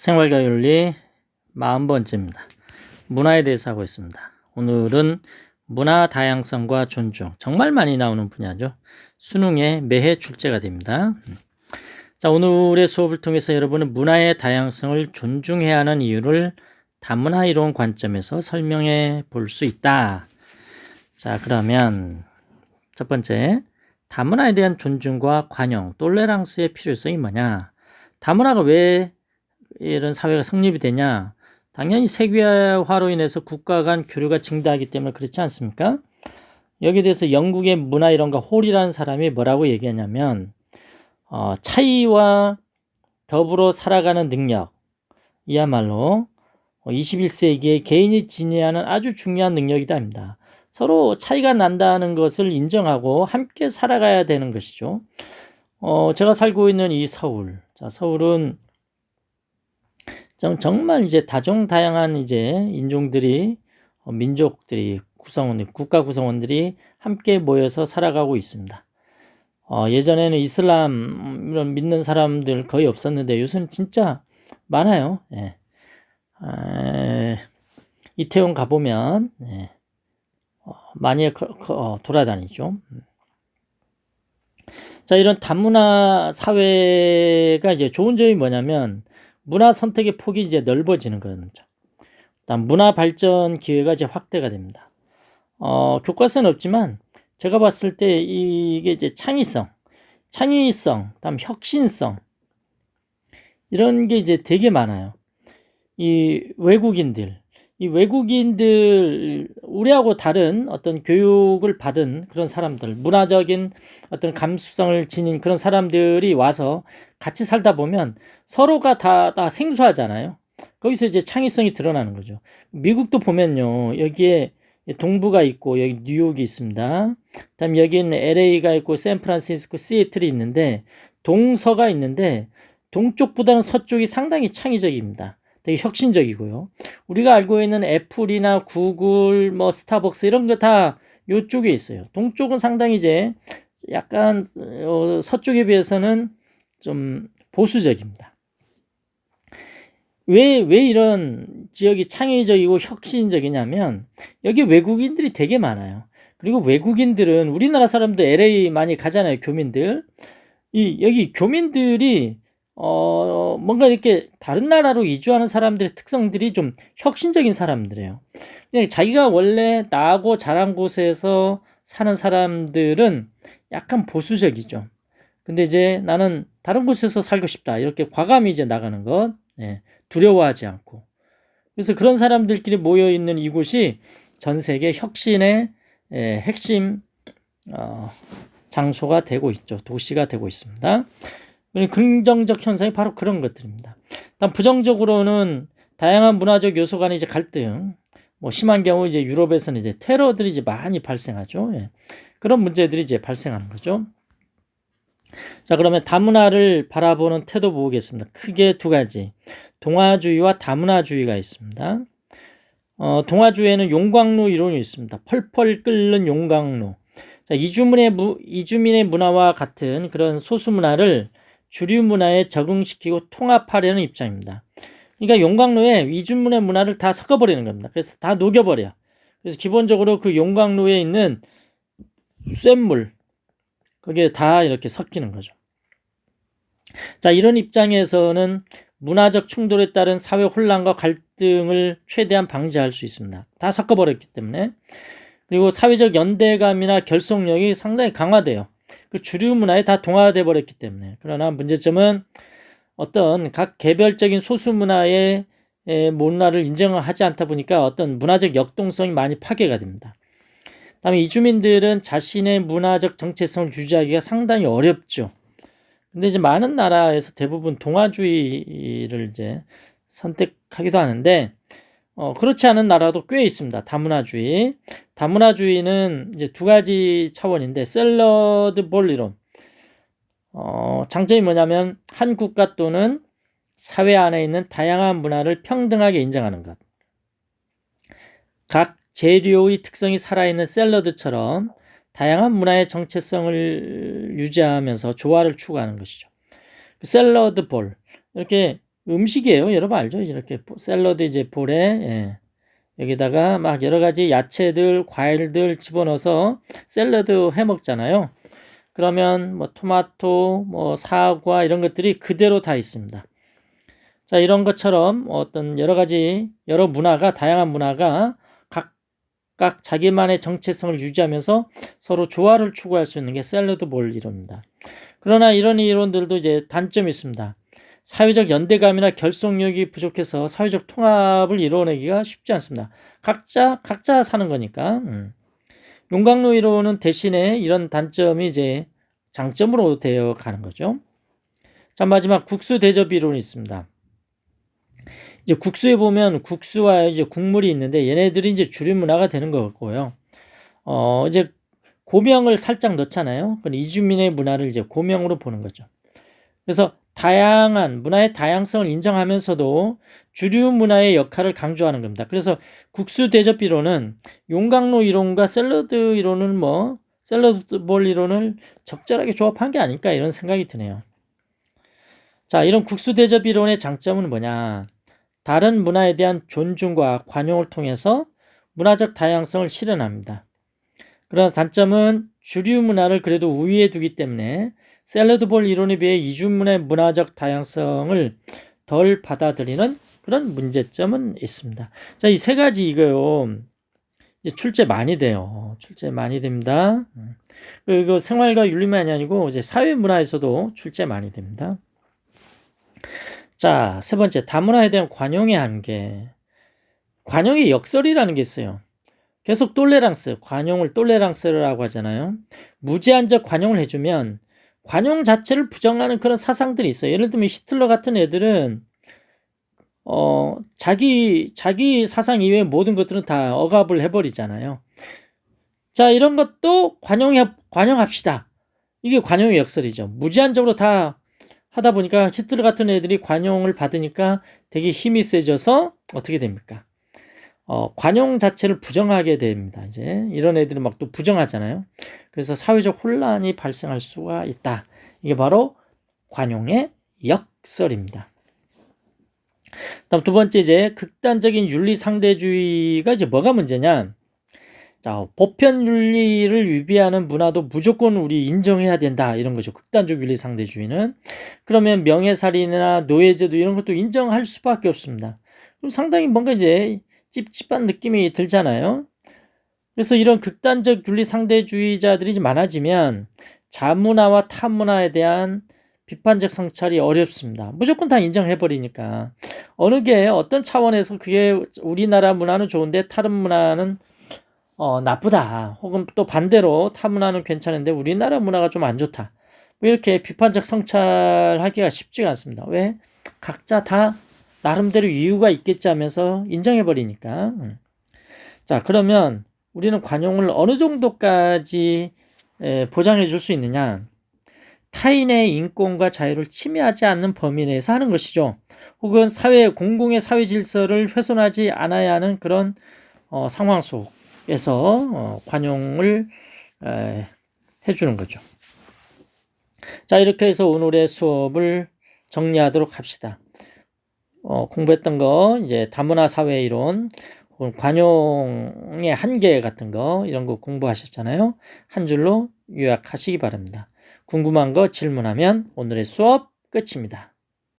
생활과윤리 40번째입니다. 문화에 대해서 하고 있습니다. 오늘은 문화 다양성과 존중, 정말 많이 나오는 분야죠. 수능에 매해 출제가 됩니다. 자, 오늘의 수업을 통해서 여러분은 문화의 다양성을 존중해야 하는 이유를 다문화 이론 관점에서 설명해 볼 수 있다. 자, 그러면 첫 번째, 다문화에 대한 존중과 관용, 톨레랑스의 필요성이 뭐냐? 다문화가 왜 이런 사회가 성립이 되냐? 당연히 세계화로 인해서 국가 간 교류가 증대하기 때문에 그렇지 않습니까? 여기에 대해서 영국의 문화 이론가 홀이라는 사람이 뭐라고 얘기하냐면 차이와 더불어 살아가는 능력, 이야말로 21세기에 개인이 지니하는 아주 중요한 능력이다 합니다. 서로 차이가 난다는 것을 인정하고 함께 살아가야 되는 것이죠. 제가 살고 있는 이 서울, 자, 서울은 정말 이제 다종다양한 이제 인종들이, 민족들이 국가 구성원들이 함께 모여서 살아가고 있습니다. 예전에는 이슬람 믿는 사람들 거의 없었는데 요새는 진짜 많아요. 예. 이태원 가보면 많이 돌아다니죠. 자, 이런 다문화 사회가 이제 좋은 점이 뭐냐면 문화 선택의 폭이 이제 넓어지는 거죠. 일단 문화 발전 기회가 이제 확대가 됩니다. 교과서는 없지만 제가 봤을 때 이게 이제 창의성, 다음 혁신성 이런 게 이제 되게 많아요. 이 외국인들 우리하고 다른 어떤 교육을 받은 그런 사람들, 문화적인 어떤 감수성을 지닌 그런 사람들이 와서 같이 살다 보면 서로가 다 생소하잖아요. 거기서 이제 창의성이 드러나는 거죠. 미국도 보면요, 여기에 동부가 있고 여기 뉴욕이 있습니다. 그다음 여기는 LA가 있고 샌프란시스코, 시애틀이 있는데 동서가 있는데 동쪽보다는 서쪽이 상당히 창의적입니다. 되게 혁신적이고요. 우리가 알고 있는 애플이나 구글, 스타벅스 이런 거 다 이쪽에 있어요. 동쪽은 상당히 이제 약간 서쪽에 비해서는 좀 보수적입니다. 왜 이런 지역이 창의적이고 혁신적이냐면 여기 외국인들이 되게 많아요. 그리고 외국인들은 우리나라 사람도 LA 많이 가잖아요, 교민들. 여기 교민들이 뭔가 이렇게 다른 나라로 이주하는 사람들의 특성들이 좀 혁신적인 사람들이에요. 그냥 자기가 원래 나고 자란 곳에서 사는 사람들은 약간 보수적이죠. 근데 이제 나는 다른 곳에서 살고 싶다, 이렇게 과감히 이제 나가는 것, 두려워하지 않고. 그래서 그런 사람들끼리 모여 있는 이곳이 전 세계 혁신의 핵심 장소가 되고 있죠. 도시가 되고 있습니다. 긍정적 현상이 바로 그런 것들입니다. 다음 부정적으로는 다양한 문화적 요소 간의 이제 갈등, 심한 경우 이제 유럽에서는 이제 테러들이 이제 많이 발생하죠. 그런 문제들이 이제 발생하는 거죠. 자, 그러면 다문화를 바라보는 태도 보겠습니다. 크게 두 가지. 동화주의와 다문화주의가 있습니다. 동화주의에는 용광로 이론이 있습니다. 펄펄 끓는 용광로. 자, 이주민의 문화와 같은 그런 소수 문화를 주류 문화에 적응시키고 통합하려는 입장입니다. 그러니까 용광로에 이주민의 문화를 다 섞어버리는 겁니다. 그래서 다 녹여버려. 그래서 기본적으로 그 용광로에 있는 쇳물, 거기에 다 이렇게 섞이는 거죠. 자, 이런 입장에서는 문화적 충돌에 따른 사회 혼란과 갈등을 최대한 방지할 수 있습니다. 다 섞어버렸기 때문에. 그리고 사회적 연대감이나 결속력이 상당히 강화돼요. 그 주류 문화에 다 동화돼 버렸기 때문에. 그러나 문제점은 어떤 각 개별적인 소수 문화의 문화를 인정하지 않다 보니까 어떤 문화적 역동성이 많이 파괴가 됩니다. 다음에 이주민들은 자신의 문화적 정체성을 유지하기가 상당히 어렵죠. 근데 이제 많은 나라에서 대부분 동화주의를 이제 선택하기도 하는데, 그렇지 않은 나라도 꽤 있습니다. 다문화주의. 다문화주의는 이제 두 가지 차원인데, 샐러드 볼 이론. 장점이 뭐냐면, 한 국가 또는 사회 안에 있는 다양한 문화를 평등하게 인정하는 것. 각 재료의 특성이 살아있는 샐러드처럼 다양한 문화의 정체성을 유지하면서 조화를 추구하는 것이죠. 샐러드 볼. 이렇게 음식이에요. 여러분 알죠? 이렇게 샐러드 이제 볼에 예. 여기다가 막 여러 가지 야채들, 과일들 집어넣어서 샐러드 해 먹잖아요. 그러면 뭐 토마토, 뭐 사과 이런 것들이 그대로 다 있습니다. 자, 이런 것처럼 어떤 여러 가지 여러 문화가 다양한 문화가 각각 자기만의 정체성을 유지하면서 서로 조화를 추구할 수 있는 게 샐러드 볼 이론입니다. 그러나 이런 이론들도 이제 단점이 있습니다. 사회적 연대감이나 결속력이 부족해서 사회적 통합을 이루어내기가 쉽지 않습니다. 각자 사는 거니까. 용광로 이론은 대신에 이런 단점이 이제 장점으로 되어 가는 거죠. 자, 마지막 국수 대접 이론이 있습니다. 이제 국수에 보면 국수와 이제 국물이 있는데 얘네들이 이제 주류 문화가 되는 거고요. 이제 고명을 살짝 넣잖아요. 그건 이주민의 문화를 이제 고명으로 보는 거죠. 그래서 다양한 문화의 다양성을 인정하면서도 주류 문화의 역할을 강조하는 겁니다. 그래서 국수 대접 이론은 용광로 이론과 샐러드 이론은 샐러드 볼 이론을 적절하게 조합한 게 아닐까 이런 생각이 드네요. 자, 이런 국수 대접 이론의 장점은 뭐냐? 다른 문화에 대한 존중과 관용을 통해서 문화적 다양성을 실현합니다. 그러나 단점은 주류 문화를 그래도 우위에 두기 때문에 샐러드 볼 이론에 비해 이주문의 문화적 다양성을 덜 받아들이는 그런 문제점은 있습니다. 자, 이 세 가지 이거요. 이제 출제 많이 돼요. 출제 많이 됩니다. 그리고 생활과 윤리만이 아니고 이제 사회 문화에서도 출제 많이 됩니다. 자, 세 번째, 다문화에 대한 관용의 한계. 관용의 역설이라는 게 있어요. 계속 똘레랑스, 관용을 똘레랑스라고 하잖아요. 무제한적 관용을 해주면 관용 자체를 부정하는 그런 사상들이 있어요. 예를 들면 히틀러 같은 애들은 자기 사상 이외의 모든 것들은 다 억압을 해버리잖아요. 자, 이런 것도 관용합시다. 이게 관용의 역설이죠. 무제한적으로 다 하다 보니까 히틀러 같은 애들이 관용을 받으니까 되게 힘이 세져서 어떻게 됩니까? 관용 자체를 부정하게 됩니다. 이제 이런 애들은 막 또 부정하잖아요. 그래서 사회적 혼란이 발생할 수가 있다. 이게 바로 관용의 역설입니다. 다음 두 번째, 이제 극단적인 윤리 상대주의가 이제 뭐가 문제냐? 자, 보편 윤리를 위배하는 문화도 무조건 우리 인정해야 된다 이런 거죠. 극단적 윤리 상대주의는. 그러면 명예살인이나 노예제도 이런 것도 인정할 수밖에 없습니다. 그럼 상당히 뭔가 이제 찝찝한 느낌이 들잖아요. 그래서 이런 극단적 윤리 상대주의자들이 많아지면 자문화와 타문화에 대한 비판적 성찰이 어렵습니다. 무조건 다 인정해버리니까. 어느 게 어떤 차원에서 그게 우리나라 문화는 좋은데 다른 문화는 나쁘다. 혹은 또 반대로 타 문화는 괜찮은데 우리나라 문화가 좀 안 좋다. 이렇게 비판적 성찰하기가 쉽지가 않습니다. 왜? 각자 다 나름대로 이유가 있겠지 하면서 인정해버리니까. 자, 그러면 우리는 관용을 어느 정도까지 보장해 줄 수 있느냐? 타인의 인권과 자유를 침해하지 않는 범위 내에서 하는 것이죠. 혹은 공공의 사회 질서를 훼손하지 않아야 하는 그런 상황 속에서 관용을 해주는 거죠. 자, 이렇게 해서 오늘의 수업을 정리하도록 합시다. 공부했던 거 이제 다문화 사회 이론, 혹은 관용의 한계 같은 거 이런 거 공부하셨잖아요. 한 줄로 요약하시기 바랍니다. 궁금한 거 질문하면 오늘의 수업 끝입니다.